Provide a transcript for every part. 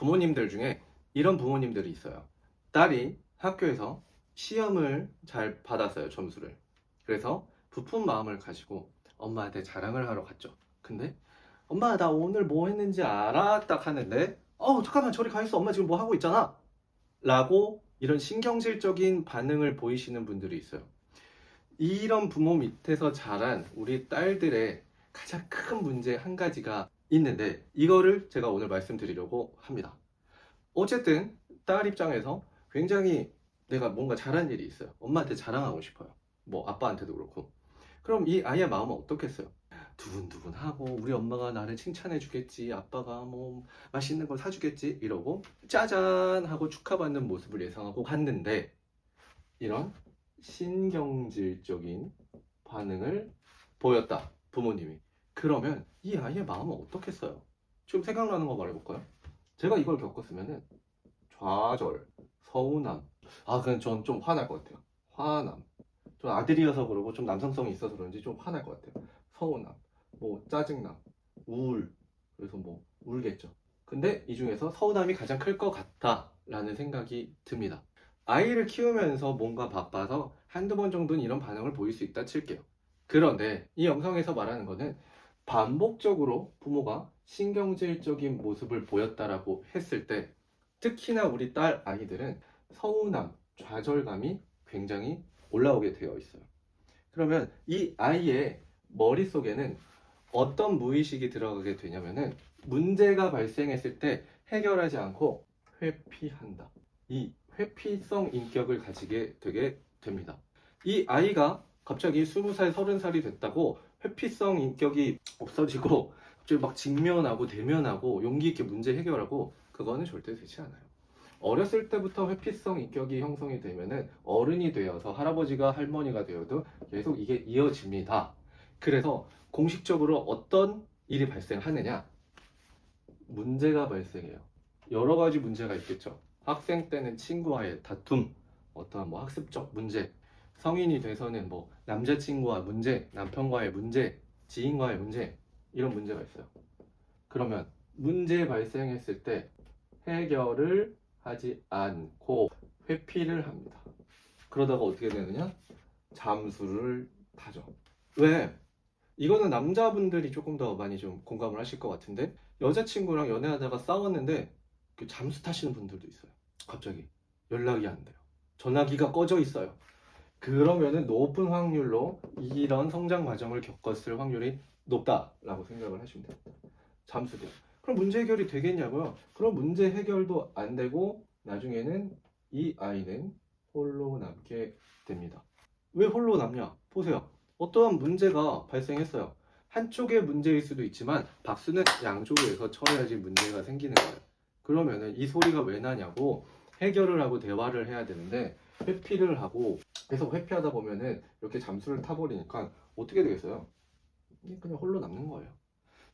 부모님들 중에 이런 부모님들이 있어요. 딸이 학교에서 시험을 잘 받았어요, 점수를. 그래서 부푼 마음을 가지고 엄마한테 자랑을 하러 갔죠. 근데 엄마, 나 오늘 뭐 했는지 알아? 딱 하는데 잠깐만, 저리 가 있어. 엄마 지금 뭐 하고 있잖아. 라고 이런 신경질적인 반응을 보이시는 분들이 있어요. 이런 부모 밑에서 자란 우리 딸들의 가장 큰 문제 한 가지가 있는데, 이거를 제가 오늘 말씀드리려고 합니다. 어쨌든 딸 입장에서 굉장히 내가 뭔가 잘한 일이 있어요. 엄마한테 자랑하고 싶어요. 뭐 아빠한테도 그렇고. 그럼 이 아이의 마음은 어떻겠어요? 두근두근하고, 우리 엄마가 나를 칭찬해 주겠지, 아빠가 뭐 맛있는 거 사주겠지 이러고 짜잔 하고 축하받는 모습을 예상하고 갔는데, 이런 신경질적인 반응을 보였다, 부모님이. 그러면 이 아이의 마음은 어떻겠어요? 지금 생각나는 거 말해볼까요? 제가 이걸 겪었으면은 좌절, 서운함. 그냥 전 좀 화날 것 같아요. 화남. 좀 아들이어서 그러고 좀 남성성이 있어서 그런지 좀 화날 것 같아요. 서운함, 뭐 짜증남, 우울. 그래서 뭐 울겠죠. 근데 이 중에서 서운함이 가장 클 것 같다라는 생각이 듭니다. 아이를 키우면서 뭔가 바빠서 한두 번 정도는 이런 반응을 보일 수 있다 칠게요. 그런데 이 영상에서 말하는 거는 반복적으로 부모가 신경질적인 모습을 보였다라고 했을 때, 특히나 우리 딸 아이들은 서운함, 좌절감이 굉장히 올라오게 되어 있어요. 그러면 이 아이의 머릿속에는 어떤 무의식이 들어가게 되냐면은, 문제가 발생했을 때 해결하지 않고 회피한다. 이 회피성 인격을 가지게 되게 됩니다. 이 아이가 갑자기 20살, 30살이 됐다고 회피성 인격이 없어지고 갑자기 막 직면하고 대면하고 용기 있게 문제 해결하고, 그거는 절대 되지 않아요. 어렸을 때부터 회피성 인격이 형성이 되면은 어른이 되어서 할아버지가 할머니가 되어도 계속 이게 이어집니다. 그래서 공식적으로 어떤 일이 발생하느냐? 문제가 발생해요. 여러 가지 문제가 있겠죠. 학생 때는 친구와의 다툼, 어떠한 뭐 학습적 문제, 성인이 돼서는 뭐 남자친구와 문제, 남편과의 문제, 지인과의 문제, 이런 문제가 있어요. 그러면 문제 발생했을 때 해결을 하지 않고 회피를 합니다. 그러다가 어떻게 되느냐? 잠수를 타죠. 왜? 이거는 남자분들이 조금 더 많이 좀 공감을 하실 것 같은데, 여자친구랑 연애하다가 싸웠는데 그 잠수 타시는 분들도 있어요. 갑자기 연락이 안 돼요. 전화기가 꺼져 있어요. 그러면은 높은 확률로 이런 성장 과정을 겪었을 확률이 높다라고 생각을 하시면 됩니다. 잠수돼요. 그럼 문제 해결이 되겠냐고요? 그럼 문제 해결도 안 되고 나중에는 이 아이는 홀로 남게 됩니다. 왜 홀로 남냐? 보세요. 어떠한 문제가 발생했어요. 한쪽의 문제일 수도 있지만 박수는 양쪽에서 쳐야지 문제가 생기는 거예요. 그러면은 이 소리가 왜 나냐고 해결을 하고 대화를 해야 되는데, 회피를 하고 계속 회피하다 보면은 이렇게 잠수를 타버리니까 어떻게 되겠어요? 그냥 홀로 남는 거예요.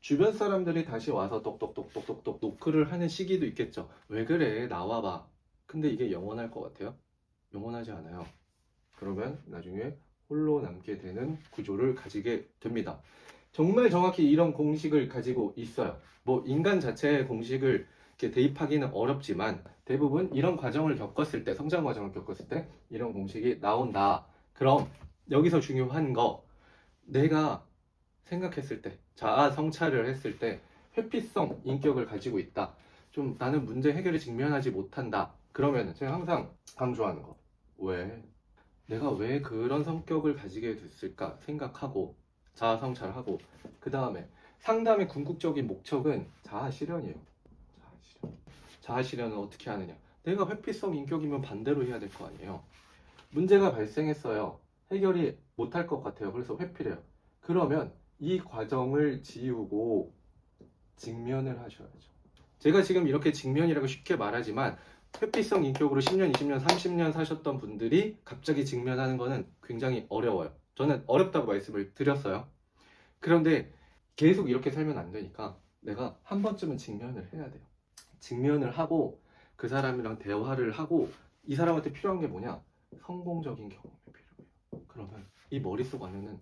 주변 사람들이 다시 와서 똑똑똑똑똑똑 노크를 하는 시기도 있겠죠. 왜 그래? 나와봐. 근데 이게 영원할 것 같아요? 영원하지 않아요. 그러면 나중에 홀로 남게 되는 구조를 가지게 됩니다. 정말 정확히 이런 공식을 가지고 있어요. 뭐 인간 자체의 공식을 이렇게 대입하기는 어렵지만 대부분 이런 과정을 겪었을 때, 성장 과정을 겪었을 때 이런 공식이 나온다. 그럼 여기서 중요한 거, 내가 생각했을 때, 자아 성찰을 했을 때 회피성 인격을 가지고 있다, 좀 나는 문제 해결에 직면하지 못한다, 그러면 제가 항상 강조하는 거, 왜? 내가 왜 그런 성격을 가지게 됐을까 생각하고 자아 성찰하고, 그 다음에 상담의 궁극적인 목적은 자아 실현이에요. 자아 실현. 자아 실현은 어떻게 하느냐? 내가 회피성 인격이면 반대로 해야 될 거 아니에요. 문제가 발생했어요. 해결이 못할 것 같아요. 그래서 회피를 해요. 그러면 이 과정을 지우고 직면을 하셔야죠. 제가 지금 이렇게 직면이라고 쉽게 말하지만 회피성 인격으로 10년, 20년, 30년 사셨던 분들이 갑자기 직면하는 거는 굉장히 어려워요. 저는 어렵다고 말씀을 드렸어요. 그런데 계속 이렇게 살면 안 되니까 내가 한 번쯤은 직면을 해야 돼요. 직면을 하고 그 사람이랑 대화를 하고, 이 사람한테 필요한 게 뭐냐? 성공적인 경험이 필요해요. 그러면 이 머릿속 안에는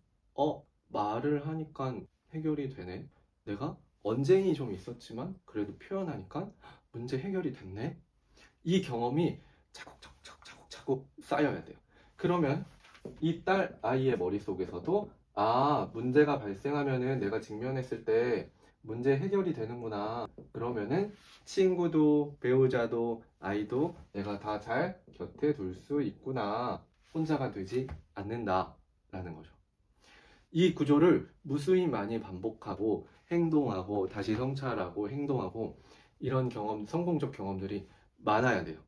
말을 하니까 해결이 되네. 내가 언쟁이 좀 있었지만 그래도 표현하니까 문제 해결이 됐네? 이 경험이 차곡차곡 쌓여야 돼요. 그러면 이 아이의 머릿속에서도 문제가 발생하면은 내가 직면했을 때 문제 해결이 되는구나. 그러면은 친구도 배우자도 아이도 내가 다 잘 곁에 둘 수 있구나. 혼자가 되지 않는다라는 거죠. 이 구조를 무수히 많이 반복하고 행동하고 다시 성찰하고 행동하고 이런 경험, 성공적 경험들이 많아야 돼요.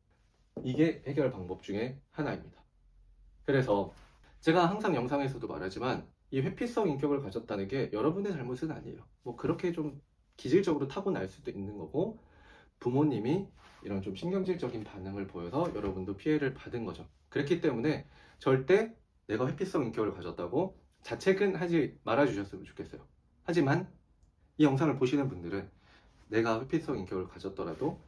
이게 해결 방법 중에 하나입니다. 그래서 제가 항상 영상에서도 말하지만 이 회피성 인격을 가졌다는 게 여러분의 잘못은 아니에요. 뭐 그렇게 좀 기질적으로 타고날 수도 있는 거고 부모님이 이런 좀 신경질적인 반응을 보여서 여러분도 피해를 받은 거죠. 그렇기 때문에 절대 내가 회피성 인격을 가졌다고 자책은 하지 말아주셨으면 좋겠어요. 하지만 이 영상을 보시는 분들은 내가 회피성 인격을 가졌더라도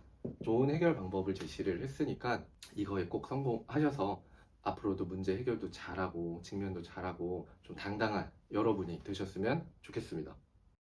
좋은 해결 방법을 제시를 했으니까 이거에 꼭 성공하셔서 앞으로도 문제 해결도 잘하고 직면도 잘하고 좀 당당한 여러분이 되셨으면 좋겠습니다.